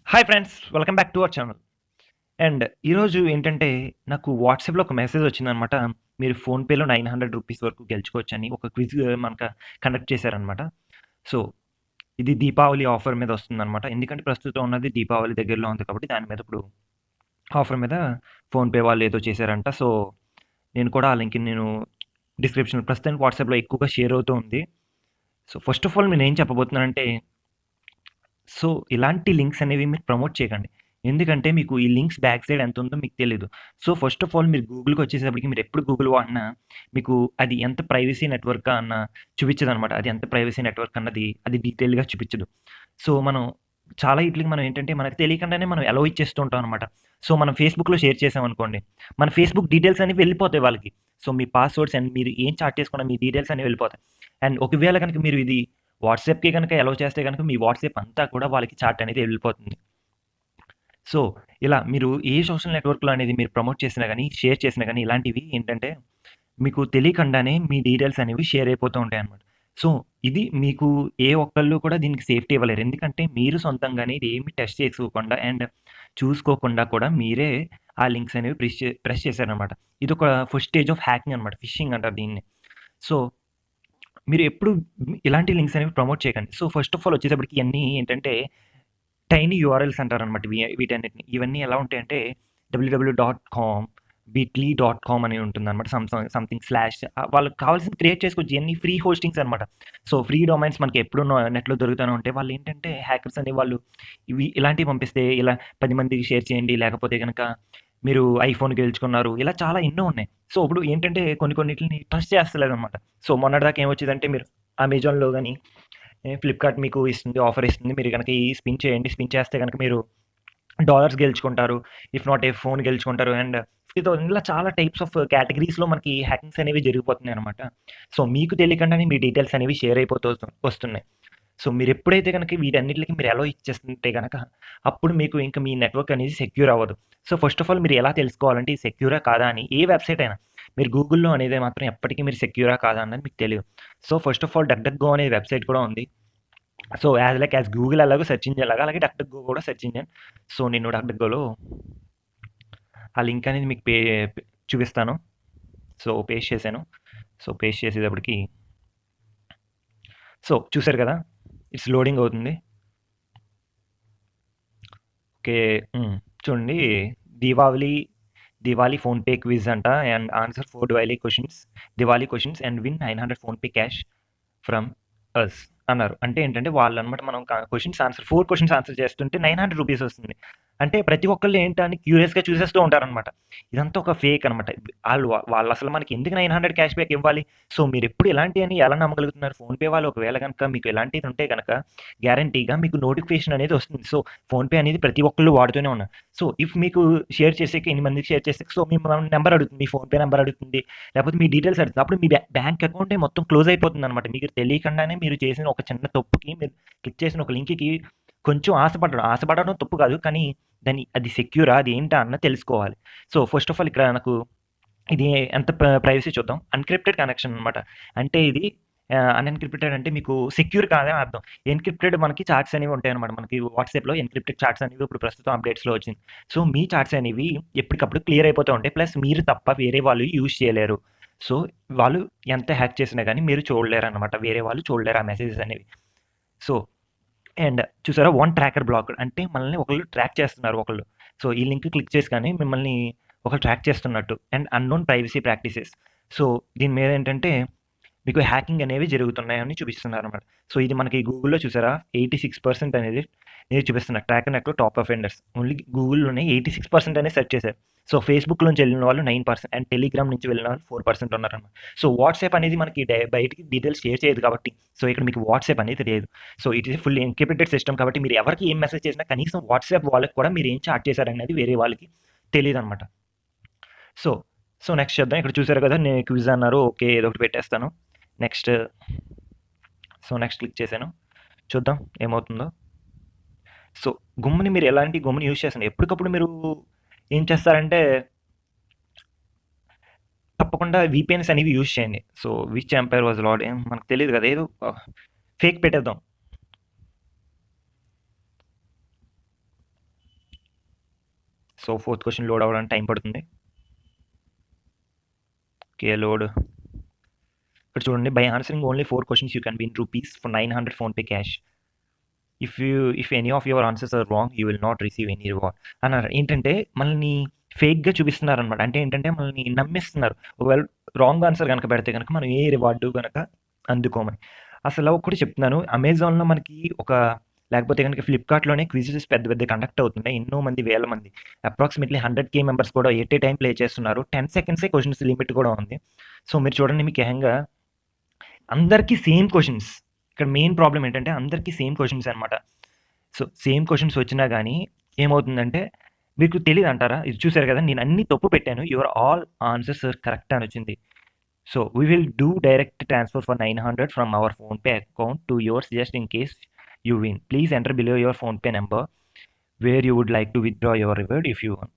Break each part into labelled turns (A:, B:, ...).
A: Hi friends, welcome back to our channel. And ఈరోజు ఏంటంటే నాకు వాట్సాప్‌లో ఒక మెసేజ్ వచ్చిందనమాట. మీరు ఫోన్‌పేలో ₹900 వరకు గెలుచుకోవచ్చని ఒక క్విజ్ మనకు కండక్ట్ చేశారనమాట. సో, ఇది దీపావళి ఆఫర్ మీద వస్తుందనమాట. ఎందుకంటే ప్రస్తుతం ఉన్నది దీపావళి దగ్గరలో ఉంది కాబట్టి దాని మీద ఇప్పుడు ఆఫర్ మీద ఫోన్‌పే వాళ్ళు ఏదో చేశారంట. సో, నేను కూడా ఆ లింక్‌ని డిస్క్రిప్షన్ ప్రస్తుతానికి వాట్సాప్‌లో ఎక్కువగా షేర్ అవుతూ ఉంది. సో, ఫస్ట్ ఆఫ్ ఆల్ నేనేం చెప్పబోతున్నానంటే సో, ఇలాంటి లింక్స్ అనేవి మీరు ప్రమోట్ చేయకండి. ఎందుకంటే మీకు ఈ లింక్స్ బ్యాక్ సైడ్ ఎంతుందో మీకు తెలీదు. సో, ఫస్ట్ ఆఫ్ ఆల్ మీరు గూగుల్‌కొచ్చేసేప్పటికి మీరెప్పుడు గూగుల్ వాడినా మీకు అది ఎంత ప్రైవసీ నెట్వర్కా అన్న చూపిచ్చదనమాట. అది ఎంత ప్రైవసీ నెట్వర్క్ అన్నది అది డీటెయిల్‌గా చూపిచ్చదు. సో, మనం చాలా ఈట్లికి మనం ఏంటంటే మనకు తెలియకుండానే మనం అలౌ ఇచ్చేస్తూ ఉంటాం అనమాట. సో, మనం ఫేస్‌బుక్‌లో షేర్ చేసామనుకోండి, మన ఫేస్‌బుక్ డీటెయిల్స్ అనేవి వెళ్ళిపోతాయి వాళ్ళకి. సో, మీ పాస్‌వర్డ్స్ అండ్ మీరు ఏం చాట్ చేసుకున్న మీ డీటెయిల్స్ అనేవి వెళ్ళిపోతాయి. అండ్ ఒకవేళ గనుక మీరు ఇది వాట్సాప్‌కి గనక అలౌ చేస్తే గనక మీ వాట్సాప్ అంతా కూడా వాళ్ళకి చాట్ అనేది వెళ్ళిపోతుంది. సో, ఇలా మీరు ఏ సోషల్ నెట్వర్క్‌లో అనేది మీరు ప్రమోట్ చేసినా గాని, షేర్ చేసినా గాని ఇలాంటివి ఏంటంటే మీకు తెలియకుండానే మీ డీటెయిల్స్ అనేవి షేర్ అయిపోతూ ఉంటాయన్నమాట. సో, ఇది మీకు ఏ ఒక్కళ్ళు కూడా దీనికి సేఫ్టీ ఇవ్వలేరు. ఎందుకంటే మీరు సొంతంగానే ఇది ఏమి టెస్ట్ చేసుకోకుండా అండ్ చూసుకోకుండా కూడా మీరే ఆ లింక్స్ అనేవి ప్రెస్ చేశారనమాట. ఇదొక ఫస్ట్ స్టేజ్ ఆఫ్ హ్యాకింగ్ అనమాట. ఫిషింగ్ అంటారు దీన్ని. సో మీరు ఎప్పుడు ఇలాంటి లింక్స్ అనేవి ప్రమోట్ చేయకండి. సో, ఫస్ట్ ఆఫ్ ఆల్ వచ్చేటప్పటికి ఇయన్నీ ఏంటంటే టైనీ యూఆర్ఎల్స్ అంటారనమాట వీటన్నిటిని. ఇవన్నీ ఎలా ఉంటాయంటే www.com, bitly.com అని ఉంటుందనమాట. సంథింగ్ స్లాష్ వాళ్ళకి కావాల్సింది క్రియేట్ చేసుకోవచ్చు. ఇయన్నీ ఫ్రీ హోస్టింగ్స్ అనమాట. సో, ఫ్రీ డొమైన్స్ మనకి ఎప్పుడు నెట్‌లో దొరుకుతూనే ఉంటాయి. వాళ్ళేంటంటే హ్యాకర్స్ అనేవాళ్ళు ఇలాంటివి పంపిస్తే ఇలా 10 మందికి షేర్ చేయండి. లేకపోతే గనక మీరు ఐఫోన్ గెలుచుకున్నారు. ఇలా చాలా ఎన్నో ఉన్నాయి. సో, ఇప్పుడు ఏంటంటే కొన్నిటిలిని ట్రస్ట్ చేస్తలేదనమాట. సో, మొన్నటిదాకా ఏమొచ్చేదంటే మీరు అమెజాన్‌లో గాని, ఫ్లిప్‌కార్ట్ మీకు ఇస్తుంది, ఆఫర్ ఇస్తుంది. మీరు గనక ఈ స్పిన్ చేయండి. స్పిన్ చేస్తే గనక మీరు డాలర్స్ గెలుచుకుంటారు. ఇఫ్ నాట్ ఏ ఫోన్ గెలుచుకుంటారు. అండ్ 50,000 ఇలా చాలా టైప్స్ ఆఫ్ కేటగరీస్‌లో మనకి హ్యాకింగ్స్ అనేవి జరిగిపోతున్నాయనమాట. సో, మీకు తెలియకుండానే మీ డీటెయిల్స్ అనేవి షేర్ అయిపోతూ వస్తున్నాయి. సో, మీరెప్పుడైతే గనక వీటన్నిటికి మీరు అలో ఇచ్చేస్తుంటే గనక, అప్పుడు మీకు ఇంక మీ నెట్వర్క్ అనేది సెక్యూర్ అవ్వదు. సో, ఫస్ట్ ఆఫ్ ఆల్ మీరు ఎలా తెలుసుకోవాలంటే ఇది సెక్యూరా కాదా అని ఏ వెబ్‌సైట్ అయినా. మీరు గూగుల్‌లో అనేది మాత్రం ఎప్పటికి మీరు సెక్యూరా కాదా అన్నది మీకు తెలీదు. సో, ఫస్ట్ ఆఫ్ ఆల్ డక్‌డక్‌గో అనే వెబ్‌సైట్ కూడా ఉంది. సో, యాజ్ గూగుల్ ఎలాగో సెర్చ్ ఇంజిన్ లాగా అలాగే డక్‌డక్‌గో కూడా సెర్చ్ ఇంజిన్. సో, నేను డక్‌డక్‌గోలో ఆ లింక్ అనేది మీకు చూపిస్తాను. సో, పేస్ట్ చేశాను. సో, పేస్ట్ చేసేటప్పటికి సో, చూసారు కదా! ఇట్స్ లోడింగ్ అవుతుంది. ఓకే. హ్మ్. చూడండి దీపావళి, దివాళీ ఫోన్‌పే క్విజ్ అంట and answer 4 Diwali questions and win 900 PhonePe cash from us అన్నారు. అంటే ఏంటంటే వాళ్ళనమాట మనం క్వెషన్స్ ఆన్సర్ 4 క్వెషన్స్ ఆన్సర్ చేస్తుంటే ₹900 వస్తుంది. అంటే ప్రతి ఒక్కళ్ళు ఏంటా అని క్యూరియస్‌గా చూసేస్తూ ఉంటారనమాట. ఇదంతా ఒక ఫేక్ అనమాట. వాళ్ళసలు మనకి ఎందుకు 900 క్యాష్ బ్యాక్ ఇవ్వాలి? సో, మీరెప్పుడు ఇలాంటియన్ని ఎలా నమ్మగలుగుతున్నారు? ఫోన్‌పే వాళ్ళు ఒకవేళ గనక మీకు ఇలాంటిది ఉంటే గనక గ్యారంటీగా మీకు నోటిఫికేషన్ అనేది వస్తుంది. సో, ఫోన్‌పే అనేది ప్రతి ఒక్కళ్ళు వాడుతూనే ఉన్నారు. సో, ఇఫ్ మీకు షేర్ చేసేకి ఎన్ని మందికి షేర్ చేసేకి సో, మీ నంబర్ అడుగుతుంది. మీ ఫోన్‌పే నంబర్ అడుగుతుంది. లేకపోతే మీ డీటెయిల్స్ అడుగుతుంది. అప్పుడు మీ బ్యాంక్ అకౌంటే మొత్తం క్లోజ్ అయిపోతుందనమాట. మీకు తెలియకుండానే మీరు చేసిన ఒక చిన్న తప్పుకి మీరు క్లిక్ చేసిన ఒక లింక్‌కి కొంచెం ఆశపడడం తప్పు కాదు. కానీ అది సెక్యూరా? అది ఏంటా అన్నది తెలుసుకోవాలి. సో, ఫస్ట్ ఆఫ్ ఆల్ ఇక్కడ నాకు ఇది ఎంత ప్రైవసీ చూద్దాం. అన్‌క్రిప్టెడ్ కనెక్షన్ అనమాట. అంటే ఇది అన్‌ఎన్‌క్రిప్టెడ్ అంటే మీకు సెక్యూర్ కాదని అర్థం. ఎన్‌క్రిప్టెడ్ మనకి చాట్స్ అనేవి ఉంటాయన్నమాట. మనకి వాట్సాప్‌లో ఎన్‌క్రిప్టెడ్ చాట్స్ అనేవి ఇప్పుడు ప్రస్తుతం అప్డేట్స్‌లో వచ్చింది. సో, మీ చాట్స్ అనేవి ఎప్పటికప్పుడు క్లియర్ అయిపోతూ ఉంటాయి. ప్లస్ మీరు తప్ప వేరే వాళ్ళు యూజ్ చేయలేరు. సో, వాళ్ళు ఎంత హ్యాక్ చేసినా గాని మీరు చూడలేరన్నమాట. వేరే వాళ్ళు చూడలేరు ఆ మెసేజెస్ అనేవి. సో, అండ్ చూసారా వన్ ట్రాకర్ బ్లాక్డ్ అంటే మనల్ని ఒకళ్ళు ట్రాక్ చేస్తున్నారు ఒకళ్ళు. సో, ఈ లింక్ క్లిక్ చేసి కానీ మిమ్మల్ని ఒకళ్ళు ట్రాక్ చేస్తున్నట్టు and unknown privacy practices. So, దీని మీద ఏంటంటే మీకు హ్యాకింగ్ అనేవి జరుగుతున్నాయని చూపిస్తున్నారన్నమాట. సో, ఇది మనకి గూగుల్‌లో చూసారా 86% అనేది చూపిస్తున్నారు. ట్రాకర్ నెట్‌లో టాప్ అఫెండర్స్. ఓన్లీ గూగుల్‌లోనే 86% అనేది సెర్చ్ చేశారు. సో, ఫేస్‌బుక్‌లోంచి వెళ్ళిన వాళ్ళు 9% అండ్ టెలిగ్రామ్ నుంచి వెళ్ళిన వాళ్ళు 4% ఉన్నారన్నమాట. సో, వాట్సాప్ అనేది మనకి బయటికి డీటెయిల్స్ షేర్ చేయదు కాబట్టి, సో, ఇక్కడ మీకు వాట్సాప్ అనేది లేదు. So, it is fully encrypted system కాబట్టి మీరు ఎవరికి ఏం మెసేజ్ చేసినా కనీసం వాట్సాప్ వాళ్ళకి కూడా మీరు ఏం చాట్ చేశారనేది వేరే వాళ్ళకి తెలీదన్నమాట. సో, నెక్స్ట్ చేద్దాం. ఇక్కడ చూసారు కదా! క్విజ్ అన్నారు. ఓకే. ఏదో ఒకటి పెట్టేస్తాను. నెక్స్ట్ నెక్స్ట్ క్లిక్ చేశాను. చూద్దాం ఏమవుతుందో. సో, మీరు ఎలాంటి యూజ్ చేస్తన్నారు. ఎప్పటికప్పుడు మీరు ఏం చేస్తారంటే తప్పకుండా వీపీఎన్స్ అనేవి యూజ్ చేయండి. So, which empire was lord మనకు తెలీదు కదా! ఏదో ఫేక్ పెట్టేద్దాం. సో ఫోర్త్ క్వశ్చన్ లోడ్ అవ్వడానికి టైం పడుతుంది. Okay load. ఇక్కడ చూడండి, by answering only 4 questions you can win rupees for 900 PhonePe cash. If any of your answers are wrong you will not receive any reward అన్నారు. ఏంటంటే మనల్ని ఫేక్‌గా చూపిస్తున్నారనమాట. అంటే ఏంటంటే మనల్ని నమ్మిస్తున్నారు. ఒకవేళ రాంగ్ ఆన్సర్ గనక పెడితే గనక మనం ఏ రివార్డు గనక అందుకోమని. అసలు ఒకటి చెప్తున్నాను. అమెజాన్‌లో మనకి లేకపోతే గనక ఫ్లిప్‌కార్ట్‌లోనే క్విజెస్ పెద్ద పెద్దవి కండక్ట్ అవుతున్నాయి. ఎన్నో మంది, వేల మంది అప్రాక్సిమేట్‌లీ 100,000 మెంబర్స్ కూడా ఎట్ ఏ టైమ్ ప్లే చేస్తున్నారు. 10 సెకండ్సే క్వెషన్స్ లిమిట్ కూడా ఉంది. సో మీరు చూడండి, మీకు ఏకంగా అందరికీ సేమ్ క్వెషన్స్. ఇక్కడ మెయిన్ ప్రాబ్లమ్ ఏంటంటే అందరికీ సేమ్ క్వెషన్స్ అనమాట. సో సేమ్ క్వెషన్స్ వచ్చినా గానీ ఏమవుతుందంటే మీకు తెలీదంటారా? ఇది చూసారు కదా! నేను అన్నీ తప్పు పెట్టాను. Your all answers are correct అని వచ్చింది. So we will do direct transfer for 900 from our PhonePe account to yours just in case you win. Please enter below your PhonePe number where you would like to withdraw your reward if you want.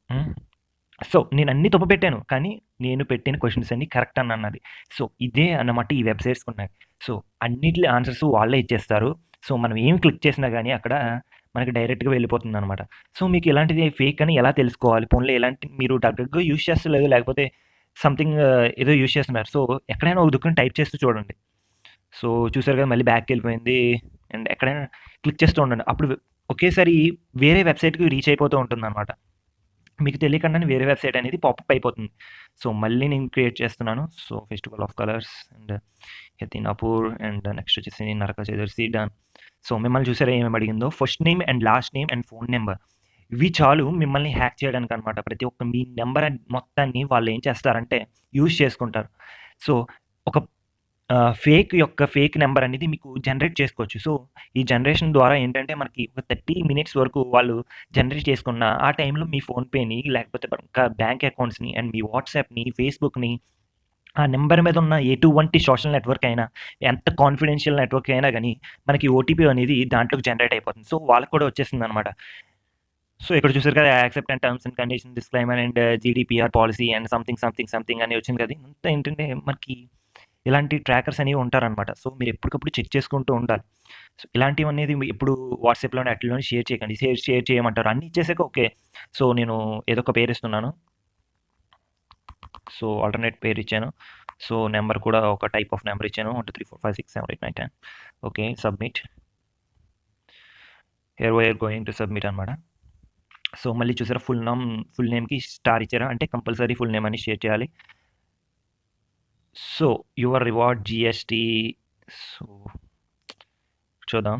A: So నేను అన్నీ తప్పు పెట్టాను. కానీ నేను పెట్టిన questions అన్నీ correct అని అన్నది. సో ఇదే అన్నమాట ఈ వెబ్‌సైట్స్‌కి ఉన్నాయి. సో అన్నిట్లి ఆన్సర్స్ వాళ్ళే ఇచ్చేస్తారు. సో మనం ఏం క్లిక్ చేసినా గానీ అక్కడ మనకి డైరెక్ట్‌గా వెళ్ళిపోతుందనమాట. సో మీకు ఇలాంటిది ఫేక్ అని ఎలా తెలుసుకోవాలి? పోన్లే ఇలాంటి మీరు డగ్గగా యూజ్ చేస్తలేదు, లేకపోతే సంథింగ్ ఏదో యూజ్ చేస్తున్నారు. సో ఎక్కడైనా ఒక దుక్కుని టైప్ చేస్తూ చూడండి. సో చూసారు కదా! మళ్ళీ బ్యాక్‌కెళ్ళిపోయింది. అండ్ ఎక్కడైనా క్లిక్ చేస్తూ ఉండండి. అప్పుడు ఒకేసారి వేరే వెబ్‌సైట్‌కి రీచ్ అయిపోతూ ఉంటుందనమాట. మీకు తెలియకుండానే వేరే వెబ్‌సైట్ అనేది పాపప్ అయిపోతుంది. సో మళ్ళీ నేను క్రియేట్ చేస్తున్నాను. So festival of colours and యతినాపూర్ అండ్ నెక్స్ట్ వచ్చేసి నరక చతుర్దశి డన్. సో మిమ్మల్ని చూసారా ఏమేమి అడిగిందో? First name and last name and phone number. ఇవి చాలు మిమ్మల్ని హ్యాక్ చేయడానికనమాట. ప్రతి ఒక్క మీ నెంబర్ మొత్తాన్ని వాళ్ళు ఏం చేస్తారంటే యూజ్ చేసుకుంటారు. సో ఒక ఫేక్ నెంబర్ అనేది మీకు జనరేట్ చేసుకోవచ్చు. సో ఈ జనరేషన్ ద్వారా ఏంటంటే మనకి ఒక 30 మినిట్స్ వరకు వాళ్ళు జనరేట్ చేసుకున్న ఆ టైంలో మీ ఫోన్‌పేని లేకపోతే ఇంకా బ్యాంక్ అకౌంట్స్‌ని అండ్ మీ వాట్సాప్‌ని, ఫేస్‌బుక్‌ని, ఆ నెంబర్ మీద ఉన్న ఎటువంటి సోషల్ నెట్వర్క్ అయినా, ఎంత కాన్ఫిడెన్షియల్ నెట్వర్క్ అయినా గానీ మనకి ఓటీపీ అనేది దాంట్లోకి జనరేట్ అయిపోతుంది. సో వాళ్ళకి కూడా వచ్చేస్తుందనమాట. సో ఇక్కడ చూసారు కదా! Accept and terms and condition disclaimer and GDPR policy and something అని వచ్చింది కదా! ఇదంతా ఏంటంటే మనకి ఇలాంటి ట్రాకర్స్ అనేవి ఉంటారనమాట. సో మీరు ఎప్పటికప్పుడు చెక్ చేసుకుంటూ ఉండాలి. సో ఇలాంటివనేది ఎప్పుడు వాట్సాప్‌లోని ఆటిల్లోని షేర్ చేయకండి. షేర్ చేయమంటారు. అన్నీ ఇచ్చేసాక ఓకే. సో నేను ఏదో ఒక పేరు ఇస్తున్నాను. సో ఆల్టర్‌నేట్ పేరు ఇచ్చాను. సో నంబర్ కూడా ఒక టైప్ ఆఫ్ నంబర్ ఇచ్చాను. 1, 2, 3, 4, 5, 6, 7, 8, 9, 10. Okay. Submit. Here we are going to submit అనమాట. సో మళ్ళీ చూసారా ఫుల్ నేమ్‌కి స్టార్ ఇచ్చారా? అంటే కంపల్సరీ ఫుల్ నేమ్ అని షేర్ చేయాలి. So your reward GST. So చూద్దాం.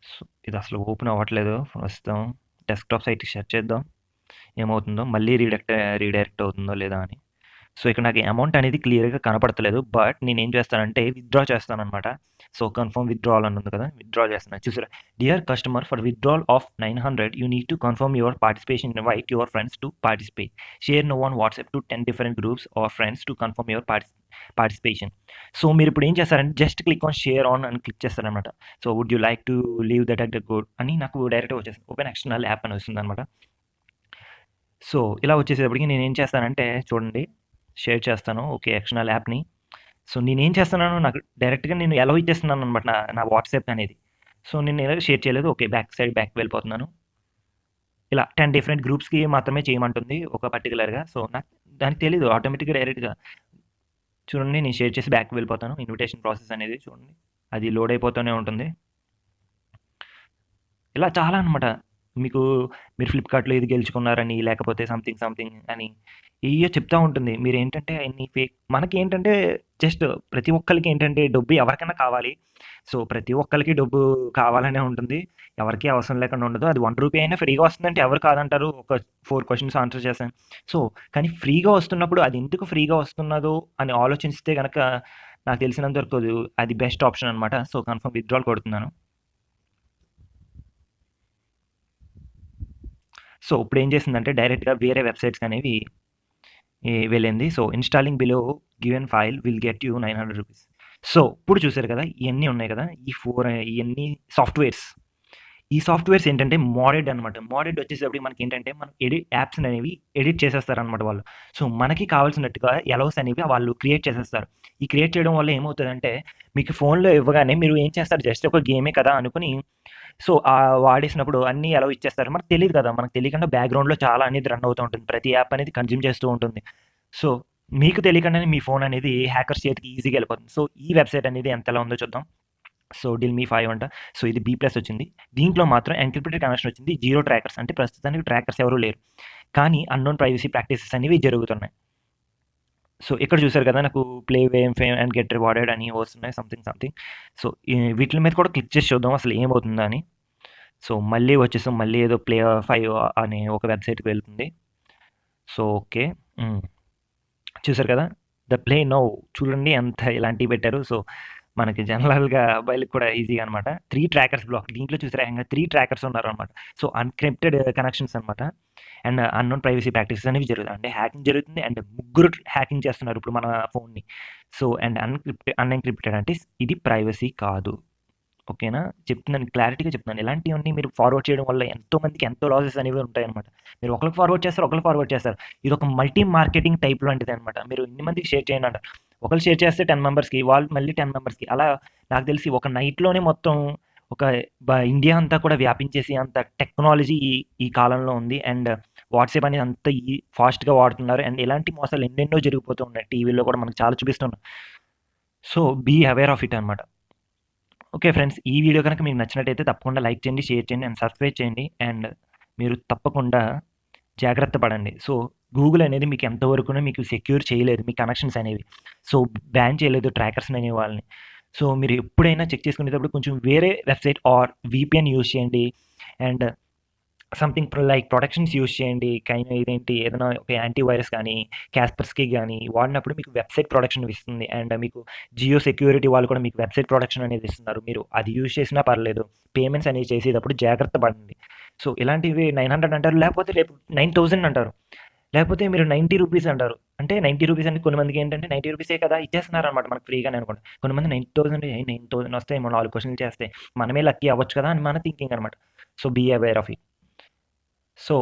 A: సో ఇది అసలు ఓపెన్ అవ్వట్లేదు ప్రస్తుతం. డెస్క్‌టాప్ సైట్‌కి సెర్చ్ చేద్దాం. ఏమవుతుందో, మళ్ళీ రీడైరెక్ట్ అవుతుందో లేదా అని. సో ఇక్కడ నాకు అమౌంట్ అనేది క్లియర్‌గా కనపడతలేదు. బట్ నేనేం చేస్తానంటే విత్‌డ్రా చేస్తాననమాట. సో కన్ఫర్మ్ విత్‌డ్రావల్ అని ఉంది కదా! విత్‌డ్రా చేస్తున్నా. చూసారా? Dear customer for withdrawal of 900 you need to confirm your participation. Invite your friends to participate. Share now on WhatsApp to 10 different groups or friends to confirm your participation. So మీరిప్పుడు ఏం చేస్తారంటే just click on share on అని click చేస్తారనమాట. So would you like to leave that at the code అని నాకు డైరెక్ట్‌గా వచ్చేస్తుంది. Open external app అని వస్తుందనమాట. సో ఇలా వచ్చేసేటప్పటికి నేనేం చేస్తానంటే చూడండి, షేర్ చేస్తాను. ఓకే. ఎక్స్టర్నల్ యాప్‌ని. సో నేనేం చేస్తున్నాను, నాకు డైరెక్ట్‌గా నేను ఎలౌ ఇచ్చేస్తున్నాననమాట నా వాట్సాప్ అనేది. సో నేను ఎలాగో షేర్ చేయలేదు. ఓకే. బ్యాక్‌కి వెళ్ళిపోతున్నాను. ఇలా 10 డిఫరెంట్ గ్రూప్స్‌కి మాత్రమే చేయమంటుంది ఒక పర్టిక్యులర్‌గా. సో దానికి తెలీదు ఆటోమేటిక్‌గా డైరెక్ట్‌గా. చూడండి నేను షేర్ చేసి బ్యాక్‌కి వెళ్ళిపోతాను. ఇన్విటేషన్ ప్రాసెస్ అనేది చూడండి. అది లోడ్ అయిపోతూనే ఉంటుంది. ఇలా చాలా అనమాట. మీరు ఫ్లిప్‌కార్ట్‌లో ఇది గెలుచుకున్నారని, లేకపోతే సంథింగ్ అని ఏయ్యో చెప్తా ఉంటుంది. మీరేంటంటే అయన్నీ ఫేక్. మనకేంటంటే జస్ట్ ప్రతి ఒక్కళ్ళకి ఏంటంటే డబ్బు ఎవరికైనా కావాలి. సో ప్రతి ఒక్కళ్ళకి డబ్బు కావాలనే ఉంటుంది. ఎవరికీ అవసరం లేకుండా ఉండదు. అది రూ. 1 అయినా ఫ్రీగా వస్తుందంటే ఎవరు కాదంటారు? ఒక 4 క్వెషన్స్ ఆన్సర్ చేశాను. సో కానీ ఫ్రీగా వస్తున్నప్పుడు అది ఎందుకు ఫ్రీగా వస్తున్నదో అని ఆలోచిస్తే గనక నాకు తెలిసినంత వరకు అది బెస్ట్ ఆప్షన్ అనమాట. సో కన్ఫర్మ్ విత్‌డ్రాల్ కొడుతున్నాను. సో ఇప్పుడేం చేసిందంటే డైరెక్ట్‌గా వేరే వెబ్‌సైట్స్ అనేవి వెళ్ళింది. So installing below given file will get you రూ. 900. సో ఇప్పుడు చూసారు కదా! ఇయన్నీ ఉన్నాయి కదా! ఇయన్నీ సాఫ్ట్‌వేర్స్. ఈ సాఫ్ట్‌వేర్స్ ఏంటంటే మోడెడ్ అనమాట. మోడెడ్ వచ్చేసేటప్పటికి మనకేంటంటే మనం యాప్స్ అనేవి ఎడిట్ చేసేస్తారనమాట వాళ్ళు. సో, మనకి కావాల్సినట్టుగా ఎలోస్ అనేవి వాళ్ళు క్రియేట్ చేసేస్తారు. ఈ క్రియేట్ చేయడం వల్ల ఏమవుతదంటే మీకు ఫోన్‌లో ఇవ్వగానే మీరు ఏం చేస్తారు జస్ట్ ఒక గేమే కదా అనుకుని సో, వాడేసినప్పుడు అన్నీ ఎలౌ ఇచ్చేస్తారు. మనకు తెలీదు కదా! మనకు తెలియకుండా బ్యాక్‌గ్రౌండ్‌లో చాలా అనేది రన్ అవుతూ ఉంటుంది. ప్రతి యాప్ అనేది కన్జ్యూమ్ చేస్తూ ఉంటుంది. సో, మీకు తెలియకుండానే మీ ఫోన్ అనేది హ్యాకర్స్ చేతికి ఈజీగా ఎళ్ళిపోతుంది. సో, ఈ వెబ్‌సైట్ అనేది ఎంతలా ఉందో చూద్దాం. సో, డిల్‌మీ 5 అంట. సో, ఇది బి ప్లస్ వచ్చింది. దీంట్లో మాత్రం ఎన్‌క్రిప్టెడ్ కనెక్షన్ వచ్చింది. జీరో ట్రాకర్స్ అంటే ప్రస్తుతానికి ట్రాకర్స్ ఎవరు లేరు. కానీ అన్‌నోన్ ప్రైవసీ ప్రాక్టీసెస్ అనేవి జరుగుతున్నాయి. సో, ఇక్కడ చూసారు కదా! నాకు play వేమ్ fame and get rewarded అని వస్తున్నాయి సంథింగ్. సో, వీటిల మీద కూడా క్లిక్ చేసి చూద్దాం అసలు ఏమవుతుందా అని. సో, మళ్ళీ వచ్చేసాం. మళ్ళీ ఏదో ప్లే 5 అనే ఒక వెబ్‌సైట్‌కి వెళ్తుంది. So, okay. హ్మ్. చూసారు కదా! ద ప్లే నౌ చూడండి ఎంత ఇలాంటివి పెట్టారు. సో, మనకి జనరల్‌గా అబ్బాయిలకి కూడా ఈజీగా అనమాట. 3 ట్రాకర్స్ బ్లాక్. దీంట్లో చూసారా ఏకంగా 3 ట్రాకర్స్ ఉన్నారనమాట. సో, అన్‌క్రిప్టెడ్ కనెక్షన్స్ అనమాట. అండ్ అన్‌నోన్ ప్రైవసీ ప్రాక్టీసెస్ అనేవి జరుగుతాయి. అంటే హ్యాకింగ్ జరుగుతుంది. అండ్ ముగ్గురు హ్యాకింగ్ చేస్తున్నారు ఇప్పుడు మన ఫోన్‌ని. సో, అండ్ అన్‌ఎన్‌క్రిప్టెడ్ అంటే ఇది ప్రైవసీ కాదు. ఓకేనా? చెప్తున్నాను క్లారిటీగా చెప్తున్నాను. ఇలాంటివన్నీ మీరు ఫార్వర్డ్ చేయడం వల్ల ఎంతో మందికి ఎంతో లాసెస్ అనేవి ఉంటాయన్నమాట. మీరు ఒకళ్ళకి ఫార్వర్డ్ చేస్తారు, ఒకళ్ళు ఫార్వర్డ్ చేస్తారు. ఇదొక మల్టీ మార్కెటింగ్ టైప్ లాంటిదన్నమాట. మీరు ఇన్ని మందికి షేర్ చేయండి అంటారు. ఒకళ్ళు షేర్ చేస్తే 10 మెంబర్స్‌కి, వాళ్ళు మళ్ళీ 10 మెంబర్స్‌కి అలా నాకు తెలిసి ఒక నైట్‌లోనే మొత్తం ఒక ఇండియా అంతా కూడా వ్యాపించేసి అంత టెక్నాలజీ ఈ ఈ కాలంలో ఉంది. అండ్ వాట్సాప్ అనేది అంత ఫాస్ట్‌గా వాడుతున్నారు. అండ్ ఇలాంటి మోసాలు ఎన్నెన్నో జరిగిపోతూ ఉన్నాయి. టీవీలో కూడా మనకు చాలా చూపిస్తున్నారు. So, be aware of it అన్నమాట. Okay friends. ఈ వీడియో గనక మీకు నచ్చినట్టయితే తప్పకుండా లైక్ చేయండి, షేర్ చేయండి అండ్ సబ్స్క్రైబ్ చేయండి. అండ్ మీరు తప్పకుండా జాగ్రత్త పడండి. సో, గూగుల్ అనేది మీకు ఎంతవరకును మీకు సెక్యూర్ చేయలేదు మీ కనెక్షన్స్ అనేవి. సో, బ్యాన్ చేయలేదు ట్రాకర్స్‌ని అనే వాళ్ళని. సో, మీరు ఎప్పుడైనా చెక్ చేసుకునేటప్పుడు కొంచెం వేరే వెబ్‌సైట్ ఆర్ వీపీఎన్ యూజ్ చేయండి. And something like protections use చేయండి. ఇదేంటి ఏదైనా ఒక యాంటీ వైరస్ కానీ, కాస్పర్స్‌కి గానీ వాడినప్పుడు మీకు వెబ్‌సైట్ ప్రొటెక్షన్ ఇస్తుంది. అండ్ మీకు జియో సెక్యూరిటీ వాళ్ళు కూడా మీకు వెబ్‌సైట్ ప్రొటెక్షన్ అనేది ఇస్తున్నారు. మీరు అది యూజ్ చేసినా పర్లేదు. పేమెంట్స్ అనేవి చేసేటప్పుడు జాగ్రత్త పడండి. సో, ఇలాంటివి 900 అంటారు. లేకపోతే రేపు 9000 అంటారు. లేకపోతే మీరు ₹90 అంటారు. అంటే ₹90 అంటే కొంతమందికి ఏంటంటే ₹90 కదా! ఇచ్చేస్తున్నారనమాట మనకు ఫ్రీగానే అనుకోండి. కొంతమంది 9000 9000 వస్తాయేమో 4 క్వెషన్‌లు చేస్తే మనమే లక్కీ అవ్వచ్చు కదా! అని మన థింకింగ్ అనమాట. So, be aware of it. So,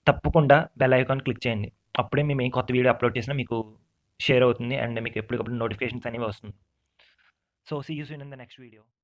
A: తప్పకుండా బెల్ ఐకాన్ క్లిక్ చేయండి. అప్పుడే మేము ఏ కొత్త వీడియో అప్‌లోడ్ చేసినా మీకు షేర్ అవుతుంది. అండ్ మీకు ఎప్పటికప్పుడు నోటిఫికేషన్స్ అనేవి వస్తుంది. So, see you soon in the next video.